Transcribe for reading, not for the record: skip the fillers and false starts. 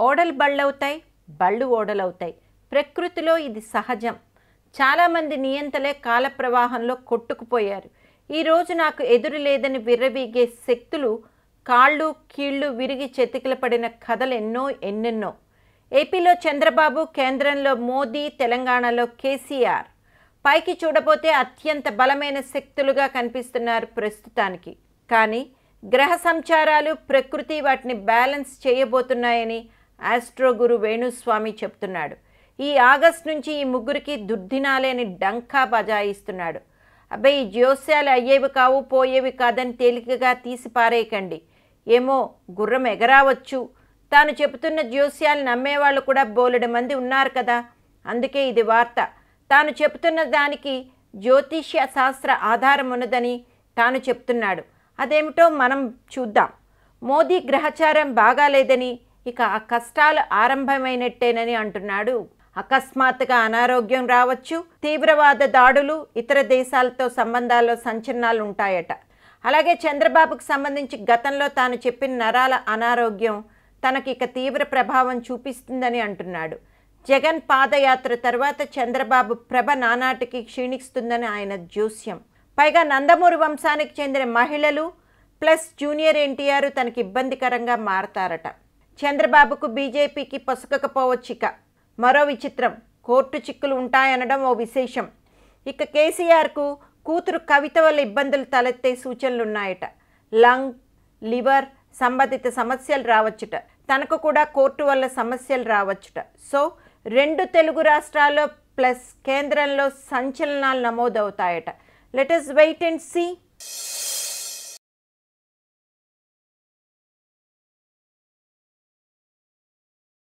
ఓడలు బళ్ళవుతాయి, బళ్ళు ఓడలవుతాయి. ప్రకృతిలో ఇది సహజం. చాలామంది నియంతలే కాల ప్రవాహంలో కొట్టుకుపోయారు. ఈరోజు నాకు ఎదురు లేదని విర్రవీగే శక్తులు కాళ్ళు కీళ్ళు విరిగి చెతికిల పడిన కథలు ఎన్నెన్నో. ఏపీలో చంద్రబాబు, కేంద్రంలో మోదీ, తెలంగాణలో కేసీఆర్ పైకి చూడబోతే అత్యంత బలమైన శక్తులుగా కనిపిస్తున్నారు ప్రస్తుతానికి. కానీ గ్రహ సంచారాలు, ప్రకృతి వాటిని బ్యాలెన్స్ చేయబోతున్నాయని ఆస్ట్రో గురు వేణుస్వామి చెప్తున్నాడు. ఈ ఆగస్టు నుంచి ఈ ముగ్గురికి దుర్దినాలే అని డంకా బజాయిస్తున్నాడు. అబ్బాయి, ఈ జ్యోస్యాలు అయ్యేవి కావు, పోయేవి కాదని తేలికగా తీసి పారేయకండి. ఏమో గుర్రం ఎగరావచ్చు. తాను చెబుతున్న జ్యోస్యాలు నమ్మేవాళ్ళు కూడా బోలెడు మంది ఉన్నారు కదా. అందుకే ఇది వార్త. తాను చెబుతున్న దానికి జ్యోతిష్య శాస్త్ర ఆధారం ఉన్నదని తాను చెప్తున్నాడు. అదేమిటో మనం చూద్దాం. మోదీ గ్రహచారం బాగాలేదని, ఇక ఆ కష్టాలు ఆరంభమైనట్టేనని అంటున్నాడు. అకస్మాత్తుగా అనారోగ్యం రావచ్చు, తీవ్రవాద దాడులు, ఇతర దేశాలతో సంబంధాల్లో సంచలనాలు ఉంటాయట. అలాగే చంద్రబాబుకు సంబంధించి గతంలో తాను చెప్పిన నరాల అనారోగ్యం తనకి ఇక తీవ్ర ప్రభావం చూపిస్తుందని అంటున్నాడు. జగన్ పాదయాత్ర తర్వాత చంద్రబాబు ప్రభ నానాటికి క్షీణిస్తుందని ఆయన జోస్యం. పైగా నందమూరి వంశానికి చెందిన మహిళలు ప్లస్ జూనియర్ ఎన్టీఆర్ తనకి ఇబ్బందికరంగా మారతారట. చంద్రబాబుకు బీజేపీకి పొసగకపోవచ్చు. ఇక మరో విచిత్రం, కోర్టు చిక్కులు ఉంటాయనడం ఓ విశేషం. ఇక కేసీఆర్కు కూతురు కవిత వల్ల ఇబ్బందులు తలెత్తే సూచనలున్నాయట. లంగ్, లివర్ సంబంధిత సమస్యలు రావచ్చుట. తనకు కూడా కోర్టు వల్ల సమస్యలు రావచ్చుట. సో 2 తెలుగు రాష్ట్రాల్లో ప్లస్ కేంద్రంలో సంచలనాలు నమోదవుతాయట. Let us wait and see.